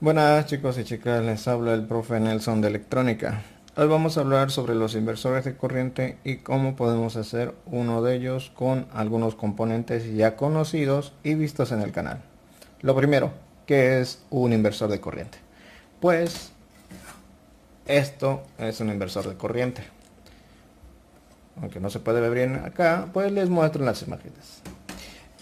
Buenas chicos y chicas, les habla el profe Nelson de electrónica. Hoy vamos a hablar sobre los inversores de corriente y cómo podemos hacer uno de ellos con algunos componentes ya conocidos y vistos en el canal. Lo primero, ¿qué es un inversor de corriente? Pues esto es un inversor de corriente. Aunque no se puede ver bien acá, pues les muestro las imágenes.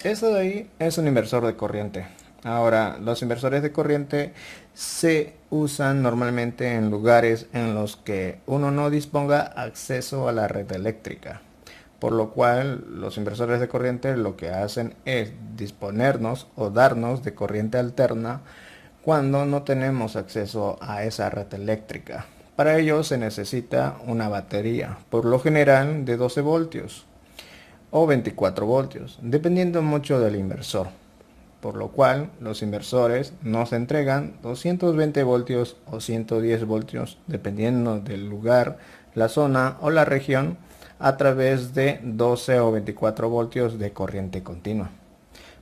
Esto de ahí es un inversor de corriente. Ahora, los inversores de corriente se usan normalmente en lugares en los que uno no disponga acceso a la red eléctrica. Por lo cual, los inversores de corriente lo que hacen es disponernos o darnos de corriente alterna cuando no tenemos acceso a esa red eléctrica. Para ello se necesita una batería, por lo general de 12 voltios o 24 voltios, dependiendo mucho del inversor, por lo cual los inversores nos entregan 220 voltios o 110 voltios, dependiendo del lugar, la zona o la región, a través de 12 o 24 voltios de corriente continua.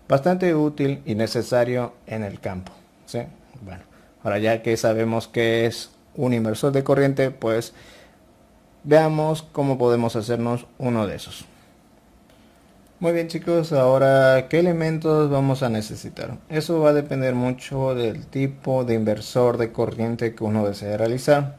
Bastante útil y necesario en el campo, ¿sí? Bueno, ahora ya que sabemos qué es un inversor de corriente, pues veamos cómo podemos hacernos uno de esos. Muy bien chicos, ahora ¿qué elementos vamos a necesitar? Eso va a depender mucho del tipo de inversor de corriente que uno desea realizar.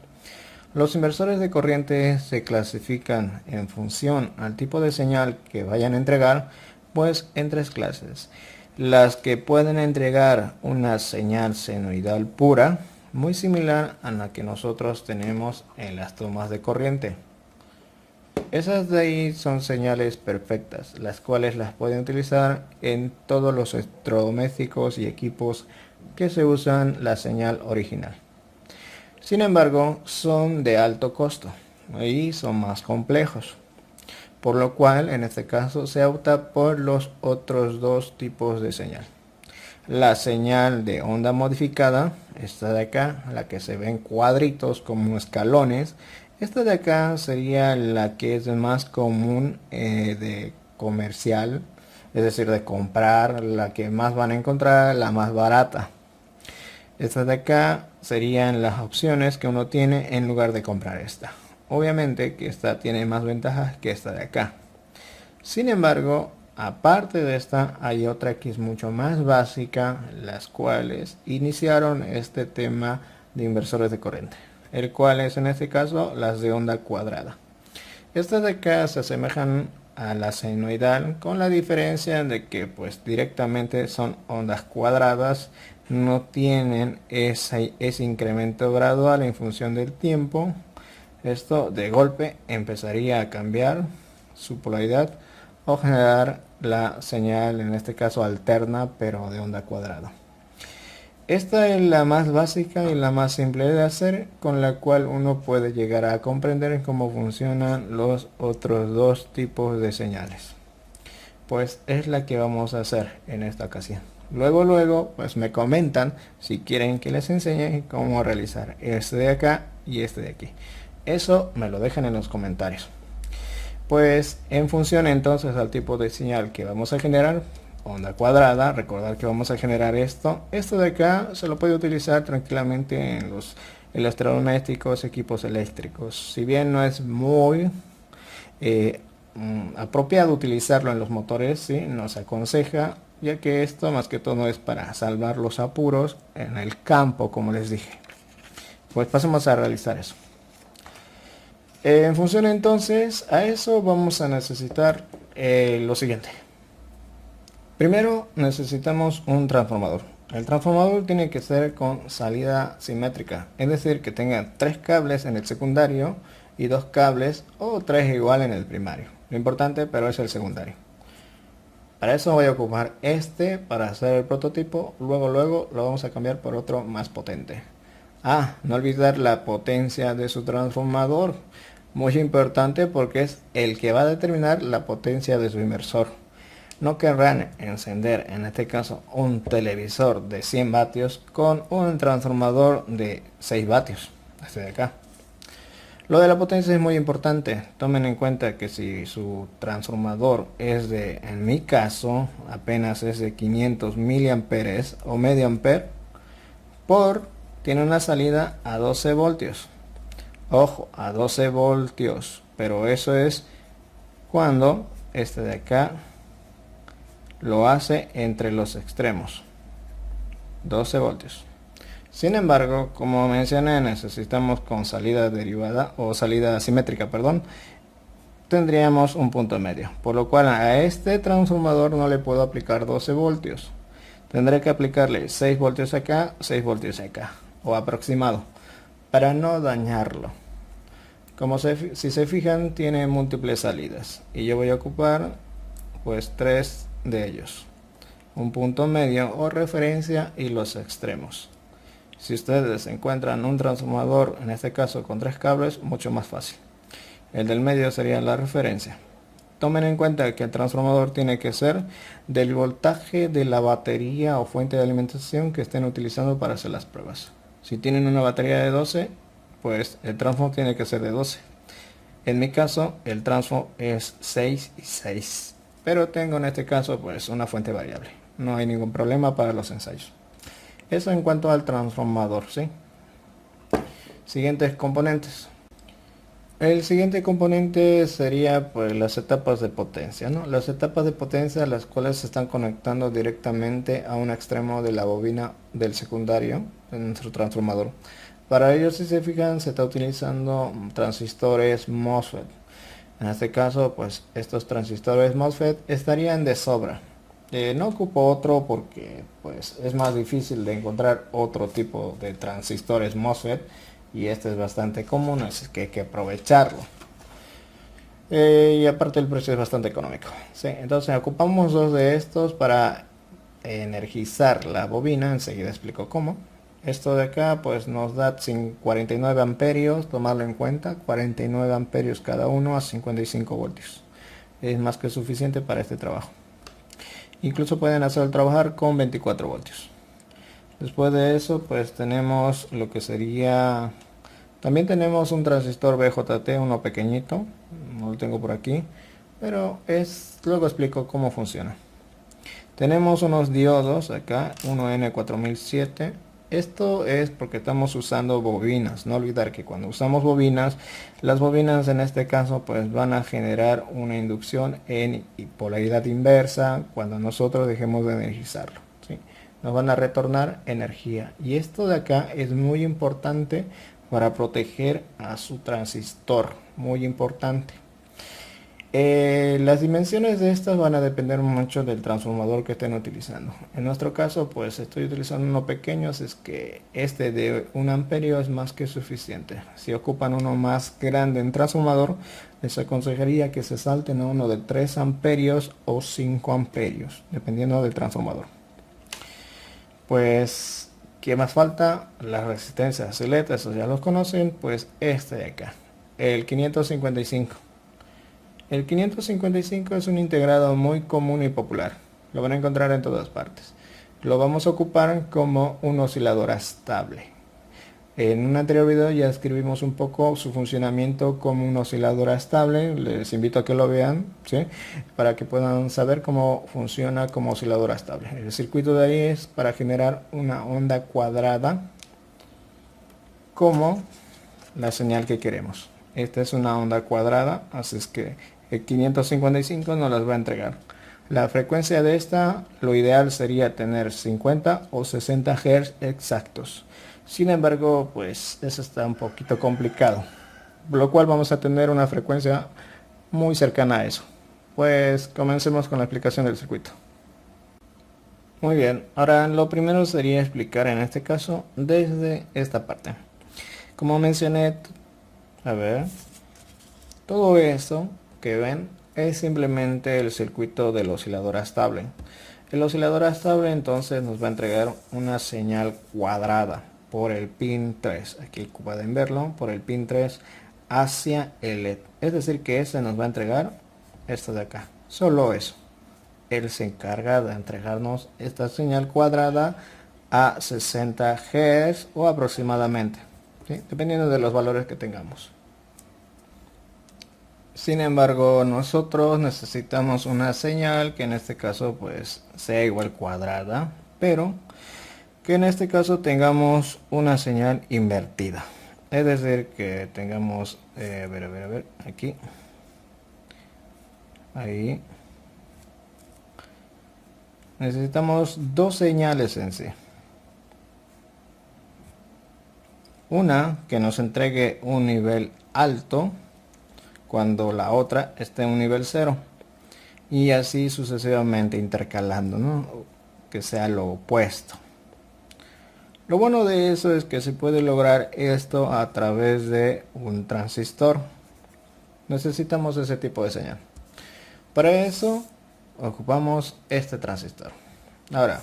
Los inversores de corriente se clasifican en función al tipo de señal que vayan a entregar, pues en tres clases. Las que pueden entregar una señal senoidal pura, muy similar a la que nosotros tenemos en las tomas de corriente. Esas de ahí son señales perfectas, las cuales las pueden utilizar en todos los electrodomésticos y equipos que se usan la señal original. Sin embargo, son de alto costo y son más complejos, por lo cual en este caso se opta por los otros dos tipos de señal. La señal de onda modificada, esta de acá, la que se ve en cuadritos como escalones. Esta de acá sería la que es más común de comercial, es decir, de comprar, la que más van a encontrar, la más barata. Estas de acá serían las opciones que uno tiene en lugar de comprar esta. Obviamente que esta tiene más ventajas que esta de acá. Sin embargo, aparte de esta, hay otra que es mucho más básica, las cuales iniciaron este tema de inversores de corriente, el cual es en este caso las de onda cuadrada. Estas de acá se asemejan a la senoidal, con la diferencia de que pues directamente son ondas cuadradas, no tienen ese incremento gradual en función del tiempo. Esto de golpe empezaría a cambiar su polaridad o generar la señal, en este caso alterna, pero de onda cuadrada. Esta es la más básica y la más simple de hacer, con la cual uno puede llegar a comprender cómo funcionan los otros dos tipos de señales. Pues es la que vamos a hacer en esta ocasión. Luego, pues me comentan si quieren que les enseñe cómo realizar este de acá y este de aquí. Eso me lo dejan en los comentarios. Pues en función entonces al tipo de señal que vamos a generar, onda cuadrada, recordar que vamos a generar esto de acá se lo puede utilizar tranquilamente en los electrodomésticos, equipos eléctricos. Si bien no es muy apropiado utilizarlo en los motores, ¿sí? Nos aconseja, ya que esto más que todo es para salvar los apuros en el campo, como les dije. Pues pasemos a realizar eso. En función entonces a eso vamos a necesitar lo siguiente. Primero necesitamos un transformador. El transformador tiene que ser con salida simétrica, es decir, que tenga 3 cables en el secundario y 2 cables o 3 igual en el primario. Lo importante pero es el secundario. Para eso voy a ocupar este para hacer el prototipo, luego lo vamos a cambiar por otro más potente. No olvidar la potencia de su transformador, muy importante porque es el que va a determinar la potencia de su inversor. No querrán encender en este caso un televisor de 100 vatios con un transformador de 6 vatios, este de acá. Lo de la potencia es muy importante. Tomen en cuenta que si su transformador es de, en mi caso, apenas es de 500 miliamperes o medio ampere, Por tiene una salida a 12 voltios. Ojo, a 12 voltios, pero eso es cuando este de acá lo hace entre los extremos, 12 voltios. Sin embargo, como mencioné, necesitamos con salida derivada o salida simétrica, perdón, tendríamos un punto medio, por lo cual a este transformador no le puedo aplicar 12 voltios. Tendré que aplicarle 6 voltios acá, 6 voltios acá, o aproximado, para no dañarlo. Como si se fijan, tiene múltiples salidas y yo voy a ocupar pues 3 de ellos, un punto medio o referencia y los extremos. Si ustedes encuentran un transformador, en este caso con 3 cables, mucho más fácil. El del medio sería la referencia. Tomen en cuenta que el transformador tiene que ser del voltaje de la batería o fuente de alimentación que estén utilizando para hacer las pruebas. Si tienen una batería de 12, pues el transfo tiene que ser de 12. En mi caso, el transfo es 6 y 6. Pero tengo en este caso pues una fuente variable. No hay ningún problema para los ensayos. Eso en cuanto al transformador, ¿sí? Siguientes componentes. El siguiente componente sería pues las etapas de potencia, ¿no? Las etapas de potencia, las cuales se están conectando directamente a un extremo de la bobina del secundario de nuestro transformador. Para ello, si se fijan, se está utilizando transistores MOSFET. En este caso, pues estos transistores MOSFET estarían de sobra. No ocupo otro porque pues es más difícil de encontrar otro tipo de transistores MOSFET y este es bastante común, así que hay que aprovecharlo. Y aparte el precio es bastante económico. Sí, entonces ocupamos 2 de estos para energizar la bobina. Enseguida explico cómo. Esto de acá pues nos da 49 amperios, tomarlo en cuenta, 49 amperios cada uno a 55 voltios. Es más que suficiente para este trabajo. Incluso pueden hacer trabajar con 24 voltios. Después de eso pues tenemos lo que sería, también tenemos un transistor BJT, uno pequeñito, no lo tengo por aquí, pero luego explico cómo funciona. Tenemos unos diodos acá, uno N4007. Esto es porque estamos usando bobinas. No olvidar que cuando usamos bobinas, las bobinas en este caso pues van a generar una inducción en polaridad inversa cuando nosotros dejemos de energizarlo, ¿sí? Nos van a retornar energía. Y esto de acá es muy importante para proteger a su transistor. Muy importante. Las dimensiones de estas van a depender mucho del transformador que estén utilizando. En nuestro caso pues estoy utilizando uno pequeño, así es que este de 1 amperio es más que suficiente. Si ocupan uno más grande en transformador, les aconsejaría que se salten a uno de 3 amperios o 5 amperios, dependiendo del transformador. Pues, ¿qué más falta? Las resistencias LED, esos ya los conocen, pues este de acá, el 555. El 555 es un integrado muy común y popular. Lo van a encontrar en todas partes. Lo vamos a ocupar como un oscilador estable. En un anterior video ya escribimos un poco su funcionamiento como un oscilador estable. Les invito a que lo vean, ¿sí? Para que puedan saber cómo funciona como oscilador estable. El circuito de ahí es para generar una onda cuadrada como la señal que queremos. Esta es una onda cuadrada, así es que el 555 nos las va a entregar. La frecuencia de esta, lo ideal sería tener 50 o 60 Hz exactos. Sin embargo, pues eso está un poquito complicado, por lo cual vamos a tener una frecuencia muy cercana a eso. Pues comencemos con la explicación del circuito. Muy bien, ahora lo primero sería explicar en este caso desde esta parte. Como mencioné, a ver, todo esto que ven es simplemente el circuito del oscilador estable. El oscilador estable entonces nos va a entregar una señal cuadrada por el pin 3. Aquí pueden verlo, por el pin 3 hacia el LED. Es decir que este nos va a entregar esto de acá. Solo eso. Él se encarga de entregarnos esta señal cuadrada a 60 Hz o aproximadamente, ¿sí? Dependiendo de los valores que tengamos. Sin embargo, nosotros necesitamos una señal que en este caso pues sea igual cuadrada, pero que en este caso tengamos una señal invertida. Es decir, que tengamos, a ver, aquí, ahí. Necesitamos dos señales en sí. Una que nos entregue un nivel alto cuando la otra esté en un nivel 0. Y así sucesivamente intercalando, ¿no? Que sea lo opuesto. Lo bueno de eso es que se puede lograr esto a través de un transistor. Necesitamos ese tipo de señal. Para eso ocupamos este transistor. Ahora,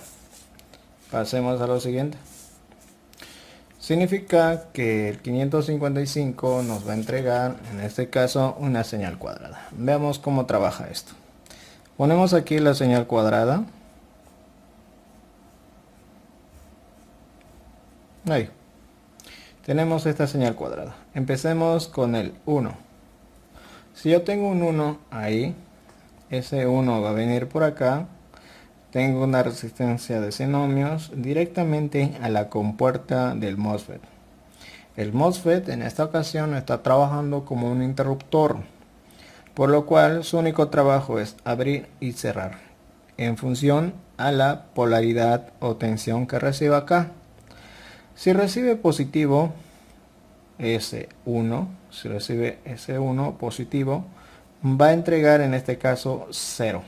pasemos a lo siguiente. Significa que el 555 nos va a entregar, en este caso, una señal cuadrada. Veamos cómo trabaja esto. Ponemos aquí la señal cuadrada. Ahí. Tenemos esta señal cuadrada. Empecemos con el 1. Si yo tengo un 1 ahí, ese 1 va a venir por acá. Tengo una resistencia de 100 ohmios directamente a la compuerta del MOSFET. El MOSFET en esta ocasión está trabajando como un interruptor, por lo cual su único trabajo es abrir y cerrar en función a la polaridad o tensión que reciba acá. Si recibe positivo S1, si recibe S1 positivo, va a entregar en este caso 0.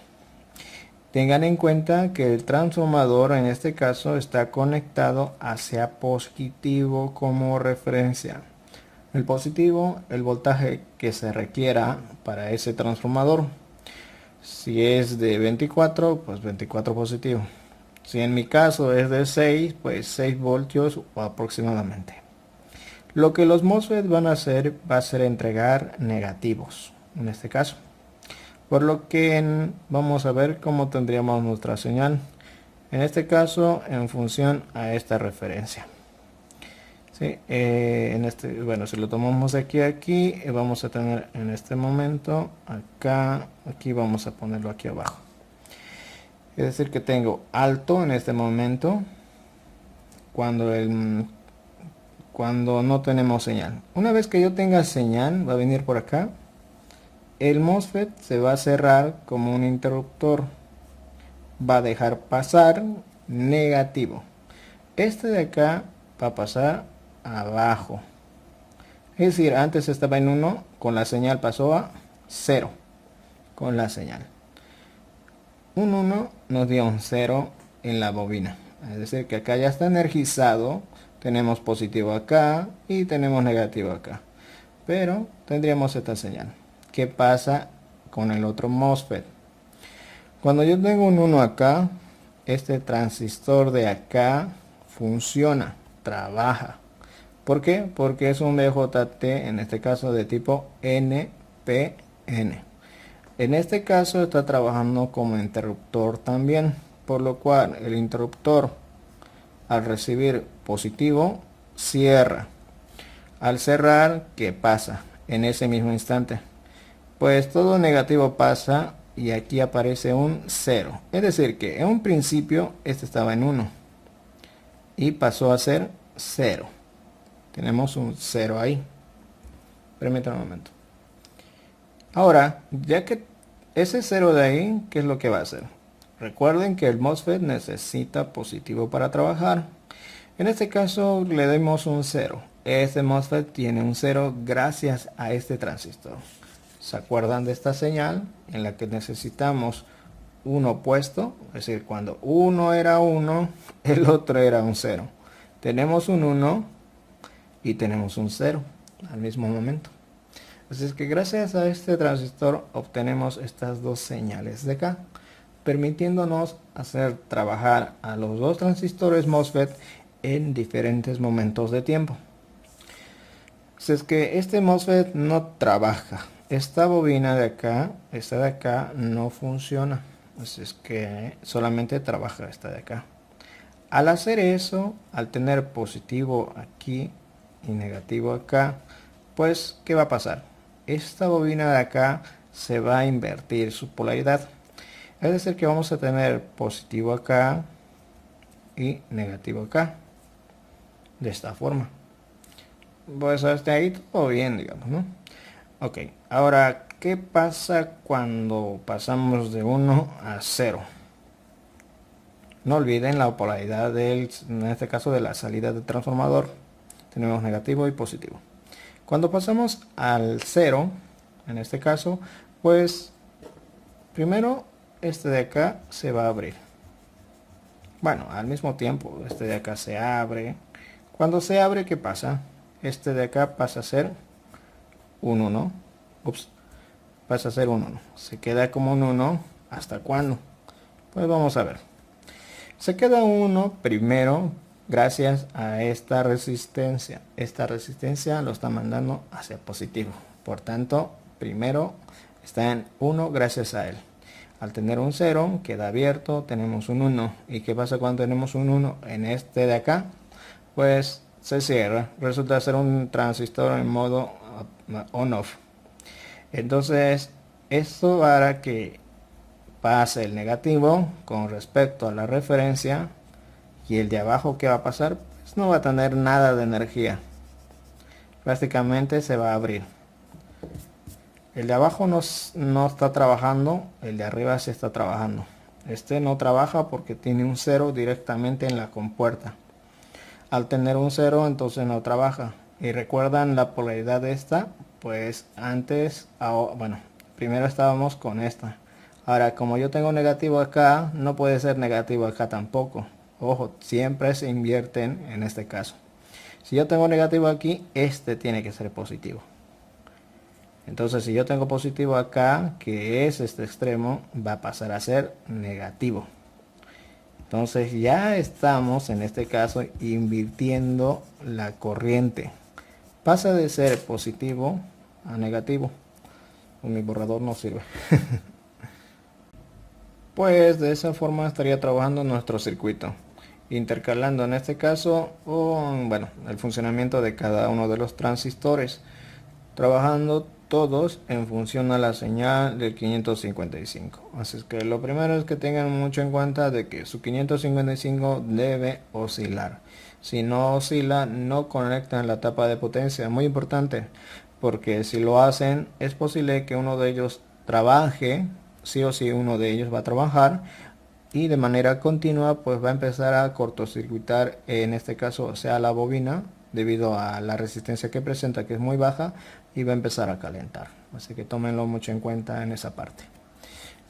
Tengan en cuenta que el transformador en este caso está conectado hacia positivo como referencia. El positivo, el voltaje que se requiera para ese transformador. Si es de 24, pues 24 positivo. Si en mi caso es de 6, pues 6 voltios aproximadamente. Lo que los MOSFET van a hacer va a ser entregar negativos en este caso. Por lo que vamos a ver cómo tendríamos nuestra señal. En este caso en función a esta referencia. ¿Sí? Bueno, si lo tomamos de aquí a aquí, vamos a tener en este momento acá, aquí vamos a ponerlo aquí abajo. Es decir que tengo alto en este momento cuando no tenemos señal. Una vez que yo tenga señal, va a venir por acá. El MOSFET se va a cerrar como un interruptor. Va a dejar pasar negativo. Este de acá va a pasar abajo. Es decir, antes estaba en 1, con la señal pasó a 0. Con la señal. Un 1 nos dio un 0 en la bobina. Es decir, que acá ya está energizado. Tenemos positivo acá y tenemos negativo acá. Pero tendríamos esta señal. ¿Qué pasa con el otro MOSFET? Cuando yo tengo un 1 acá, este transistor de acá funciona, trabaja. ¿Por qué? Porque es un BJT, en este caso de tipo NPN. En este caso está trabajando como interruptor también, por lo cual el interruptor al recibir positivo cierra. Al cerrar, ¿qué pasa? En ese mismo instante, pues todo negativo pasa y aquí aparece un 0. Es decir que en un principio este estaba en 1 y pasó a ser 0. Tenemos un 0 ahí. Permítanme un momento. Ahora, ya que ese 0 de ahí, ¿qué es lo que va a hacer? Recuerden que el MOSFET necesita positivo para trabajar. En este caso le damos un 0. Este MOSFET tiene un 0 gracias a este transistor. ¿Se acuerdan de esta señal en la que necesitamos un opuesto? Es decir, cuando uno era 1, el otro era un 0. Tenemos un 1 y tenemos un 0 al mismo momento. Así es que gracias a este transistor obtenemos estas dos señales de acá, permitiéndonos hacer trabajar a los dos transistores MOSFET en diferentes momentos de tiempo. Así es que este MOSFET no trabaja. Esta bobina de acá, esta de acá no funciona. Así es que solamente trabaja esta de acá. Al hacer eso, al tener positivo aquí y negativo acá, pues ¿qué va a pasar? Esta bobina de acá se va a invertir su polaridad. Es decir que vamos a tener positivo acá y negativo acá, de esta forma. Pues hasta ahí todo bien, digamos, ¿no? Ok, ahora, ¿qué pasa cuando pasamos de 1 a 0? No olviden la polaridad en este caso de la salida del transformador. Tenemos negativo y positivo. Cuando pasamos al 0, en este caso, pues primero este de acá se va a abrir. Bueno, al mismo tiempo este de acá se abre. Cuando se abre, ¿qué pasa? Este de acá pasa a ser un 1. Ups, pasa a ser un 1. Se queda como un 1. ¿Hasta cuándo? Pues vamos a ver. Se queda 1 primero gracias a esta resistencia. Esta resistencia lo está mandando hacia positivo. Por tanto, primero está en 1 gracias a él. Al tener un 0 queda abierto, tenemos un 1. ¿Y qué pasa cuando tenemos un 1 en este de acá? Pues se cierra. Resulta ser un transistor en modo on-off. Entonces, esto hará que pase el negativo con respecto a la referencia, y el de abajo, ¿qué va a pasar? Pues no va a tener nada de energía. Prácticamente se va a abrir. El de abajo no está trabajando, el de arriba sí está trabajando. Este no trabaja porque tiene un 0 directamente en la compuerta. Al tener un 0, entonces no trabaja. Y recuerdan la polaridad de esta, pues antes, bueno, primero estábamos con esta. Ahora, como yo tengo negativo acá, no puede ser negativo acá tampoco. Ojo, siempre se invierten en este caso. Si yo tengo negativo aquí, este tiene que ser positivo. Entonces, si yo tengo positivo acá, que es este extremo, va a pasar a ser negativo. Entonces ya estamos en este caso invirtiendo la corriente. Pasa de ser positivo a negativo. Mi borrador no sirve. Pues de esa forma estaría trabajando nuestro circuito, intercalando en este caso bueno, el funcionamiento de cada uno de los transistores, trabajando todos en función a la señal del 555. Así es que lo primero es que tengan mucho en cuenta de que su 555 debe oscilar. Si no oscila, no conectan la tapa de potencia. Muy importante, porque si lo hacen, es posible que uno de ellos trabaje, sí o sí uno de ellos va a trabajar, y de manera continua pues va a empezar a cortocircuitar, en este caso sea la bobina, debido a la resistencia que presenta, que es muy baja, y va a empezar a calentar. Así que tómenlo mucho en cuenta en esa parte.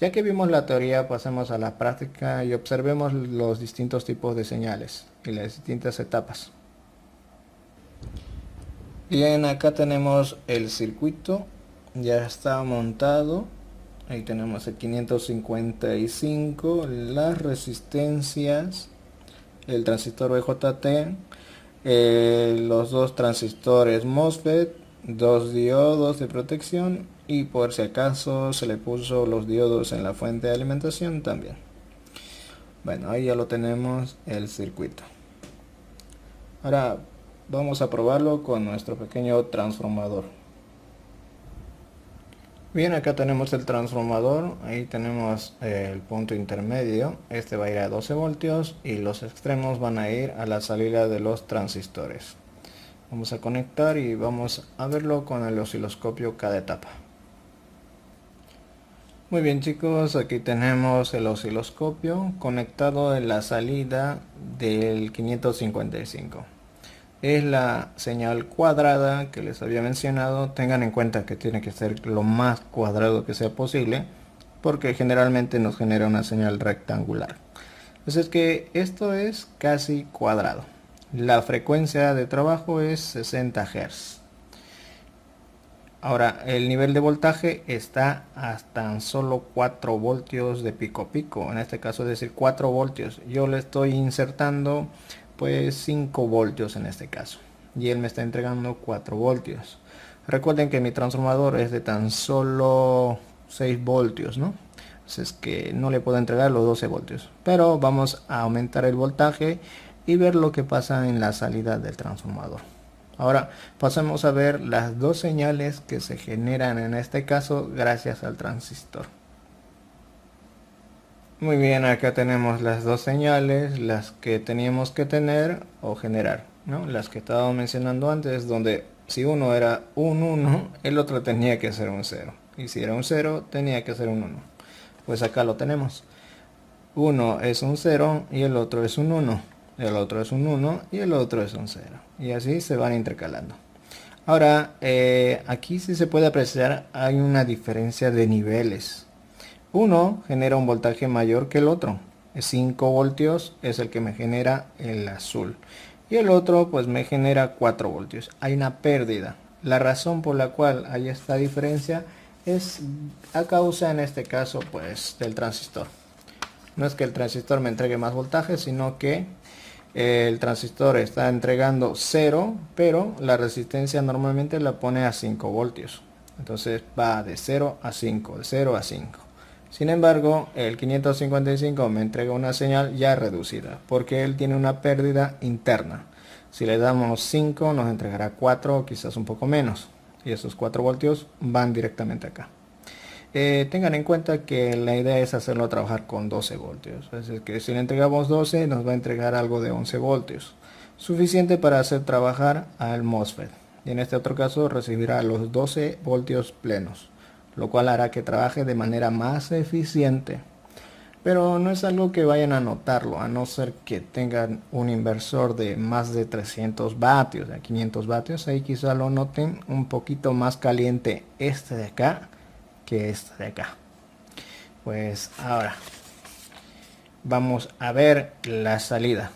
Ya que vimos la teoría, pasemos a la práctica y observemos los distintos tipos de señales y las distintas etapas. Bien, acá tenemos el circuito, ya está montado. Ahí tenemos el 555, las resistencias, el transistor BJT, los dos transistores MOSFET, dos diodos de protección, y por si acaso se le puso los diodos en la fuente de alimentación también. Bueno, ahí ya lo tenemos el circuito. Ahora vamos a probarlo con nuestro pequeño transformador. Bien, acá tenemos el transformador, ahí tenemos el punto intermedio, este va a ir a 12 voltios y los extremos van a ir a la salida de los transistores. Vamos a conectar y vamos a verlo con el osciloscopio cada etapa. Muy bien chicos, aquí tenemos el osciloscopio conectado en la salida del 555. Es la señal cuadrada que les había mencionado. Tengan en cuenta que tiene que ser lo más cuadrado que sea posible, porque generalmente nos genera una señal rectangular. Entonces que esto es casi cuadrado. La frecuencia de trabajo es 60 Hz. Ahora, el nivel de voltaje está a tan solo 4 voltios de pico a pico. En este caso es decir 4 voltios. Yo le estoy insertando pues 5 voltios en este caso, y él me está entregando 4 voltios. Recuerden que mi transformador es de tan solo 6 voltios, ¿no? Entonces que no le puedo entregar los 12 voltios, pero vamos a aumentar el voltaje y ver lo que pasa en la salida del transformador. Ahora pasemos a ver las dos señales que se generan en este caso gracias al transistor. Muy bien, acá tenemos las dos señales, las que teníamos que tener o generar, ¿no? Las que estábamos mencionando antes, donde si uno era un 1, el otro tenía que ser un 0. Y si era un 0, tenía que ser un 1. Pues acá lo tenemos. Uno es un 0 y el otro es un 1. El otro es un 1 y el otro es un 0. Y así se van intercalando. Ahora, aquí sí se puede apreciar, hay una diferencia de niveles. Uno genera un voltaje mayor que el otro. 5 voltios es el que me genera el azul. Y el otro pues me genera 4 voltios. Hay una pérdida. La razón por la cual hay esta diferencia es a causa en este caso pues del transistor. No es que el transistor me entregue más voltaje, sino que el transistor está entregando 0, pero la resistencia normalmente la pone a 5 voltios. Entonces va de 0 a 5, de 0 a 5. Sin embargo, el 555 me entrega una señal ya reducida, porque él tiene una pérdida interna. Si le damos 5, nos entregará 4 o quizás un poco menos. Y esos 4 voltios van directamente acá. Tengan en cuenta que la idea es hacerlo trabajar con 12 voltios. Es decir, que si le entregamos 12, nos va a entregar algo de 11 voltios. Suficiente para hacer trabajar al MOSFET. Y en este otro caso recibirá los 12 voltios plenos, lo cual hará que trabaje de manera más eficiente. Pero no es algo que vayan a notarlo, a no ser que tengan un inversor de más de 300 vatios, de 500 vatios. Ahí quizá lo noten un poquito más caliente este de acá que este de acá. Pues ahora vamos a ver la salida.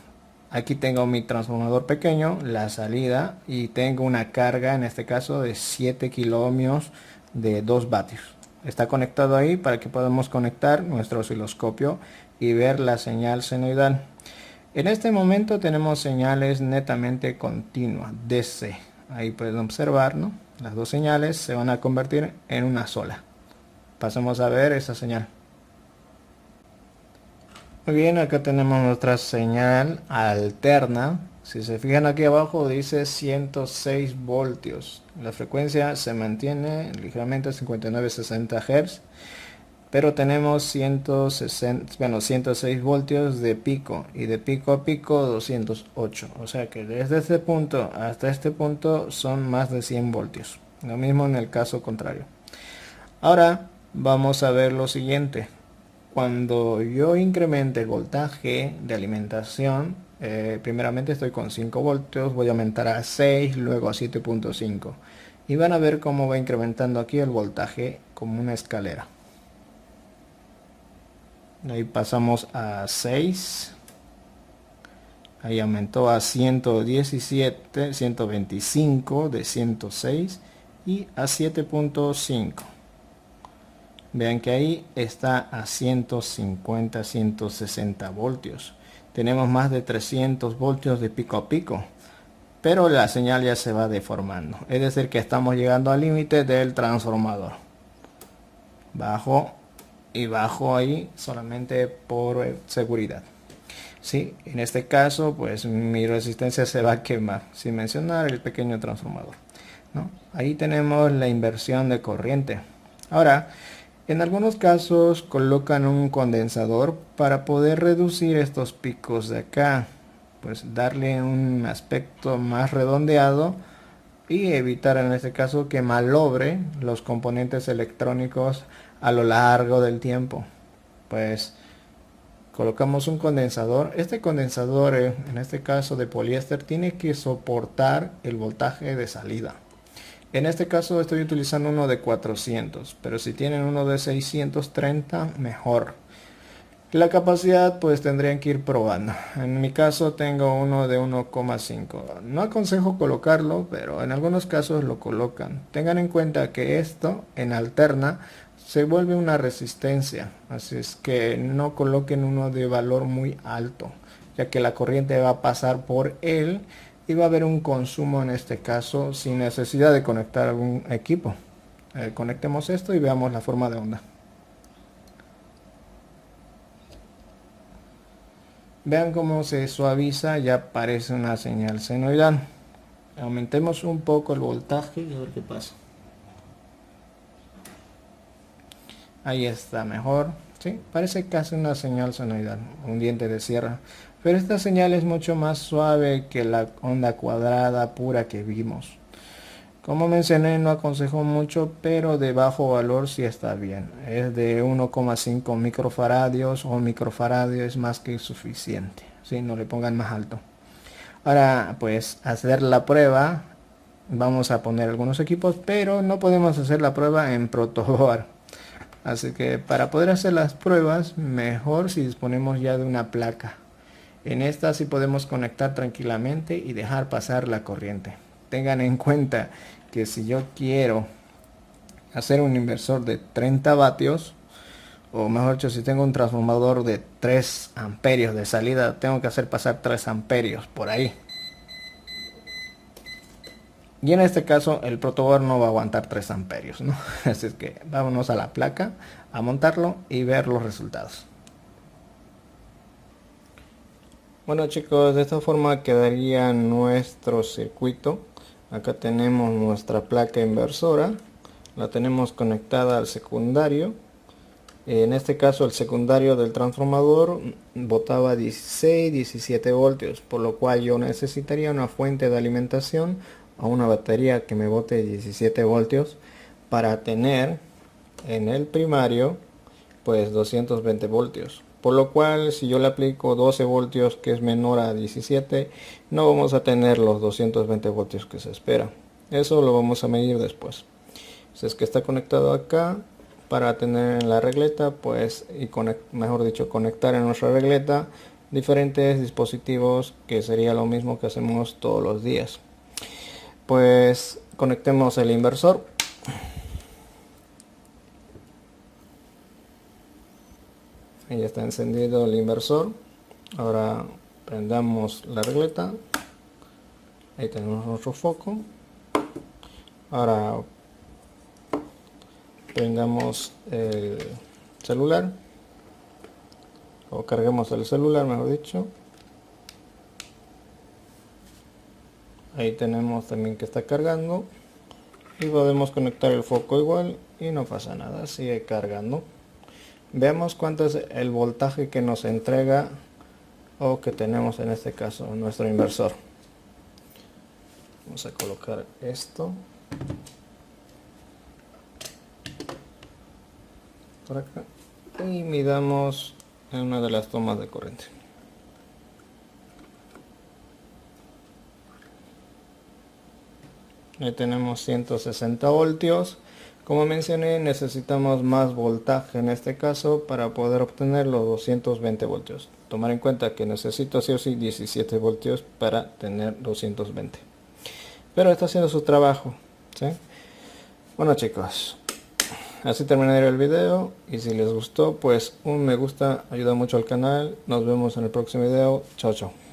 Aquí tengo mi transformador pequeño, la salida, y tengo una carga en este caso de 7 kiloohmios de 2 vatios. Está conectado ahí para que podamos conectar nuestro osciloscopio y ver la señal senoidal. En este momento tenemos señales netamente continuas, DC. Ahí pueden observar, ¿no? Las dos señales se van a convertir en una sola. Pasemos a ver esa señal. Muy bien, acá tenemos nuestra señal alterna. Si se fijan aquí abajo dice 106 voltios. La frecuencia se mantiene ligeramente a 5960 Hz. Pero tenemos 106 voltios de pico. Y de pico a pico 208. O sea que desde este punto hasta este punto son más de 100 voltios. Lo mismo en el caso contrario. Ahora vamos a ver lo siguiente. Cuando yo incremente el voltaje de alimentación, primeramente estoy con 5 voltios, voy a aumentar a 6, luego a 7.5. Y van a ver cómo va incrementando aquí el voltaje como una escalera. Ahí pasamos a 6. Ahí aumentó a 117, 125 de 106 y a 7.5. Vean que ahí está a 150, 160 voltios. Tenemos más de 300 voltios de pico a pico. Pero la señal ya se va deformando. Es decir, que estamos llegando al límite del transformador. Bajo y bajo ahí solamente por seguridad. Sí, en este caso, pues mi resistencia se va a quemar. Sin mencionar el pequeño transformador, ¿no? Ahí tenemos la inversión de corriente. Ahora, en algunos casos colocan un condensador para poder reducir estos picos de acá, pues darle un aspecto más redondeado y evitar en este caso que malogre los componentes electrónicos a lo largo del tiempo. Pues colocamos un condensador. Este condensador, en este caso de poliéster, tiene que soportar el voltaje de salida. En este caso estoy utilizando uno de 400, pero si tienen uno de 630, mejor. La capacidad pues tendrían que ir probando. En mi caso tengo uno de 1,5. No aconsejo colocarlo, pero en algunos casos lo colocan. Tengan en cuenta que esto en alterna se vuelve una resistencia, así es que no coloquen uno de valor muy alto, ya que la corriente va a pasar por él y va a haber un consumo en este caso sin necesidad de conectar algún equipo. Conectemos esto y veamos la forma de onda. Vean cómo se suaviza, ya aparece una señal senoidal. Aumentemos un poco el voltaje y a ver qué pasa. Ahí está mejor, ¿sí? Parece casi una señal senoidal, un diente de sierra, pero esta señal es mucho más suave que la onda cuadrada pura que vimos. Como mencioné, no aconsejo mucho, pero de bajo valor sí está bien. Es de 1,5 microfaradios o microfaradio, es más que suficiente. ¿Sí? No le pongan más alto. Ahora, pues, hacer la prueba. Vamos a poner algunos equipos, pero no podemos hacer la prueba en protoboard. Así que para poder hacer las pruebas, mejor si disponemos ya de una placa. En esta sí podemos conectar tranquilamente y dejar pasar la corriente. Tengan en cuenta que si yo quiero hacer un inversor de 30 vatios, o mejor dicho, si tengo un transformador de 3 amperios de salida, tengo que hacer pasar 3 amperios por ahí. Y en este caso el protoboard no va a aguantar 3 amperios, ¿no? Así es que vámonos a la placa, a montarlo y ver los resultados. Bueno chicos, de esta forma quedaría nuestro circuito. Acá tenemos nuestra placa inversora, la tenemos conectada al secundario. En este caso el secundario del transformador botaba 16-17 voltios, por lo cual yo necesitaría una fuente de alimentación a una batería que me bote 17 voltios para tener en el primario pues 220 voltios. Por lo cual si yo le aplico 12 voltios que es menor a 17, no vamos a tener los 220 voltios que se espera. Eso lo vamos a medir después. Si es que está conectado acá, para tener en la regleta pues, y mejor dicho, conectar en nuestra regleta diferentes dispositivos, que sería lo mismo que hacemos todos los días. Pues conectemos el inversor. Ahí está encendido el inversor. Ahora prendamos la regleta. Ahí tenemos nuestro foco. Ahora prendamos el celular, o carguemos el celular, mejor dicho. Ahí tenemos también que está cargando, y podemos conectar el foco igual y no pasa nada, sigue cargando. Veamos cuánto es el voltaje que nos entrega, o que tenemos en este caso nuestro inversor. Vamos a colocar esto por acá y midamos en una de las tomas de corriente. Ahí tenemos 160 voltios. Como mencioné, necesitamos más voltaje en este caso para poder obtener los 220 voltios. Tomar en cuenta que necesito sí o sí 17 voltios para tener 220. Pero está haciendo su trabajo, ¿sí? Bueno chicos, así terminaré el video, y si les gustó pues un me gusta ayuda mucho al canal. Nos vemos en el próximo video. Chao chao.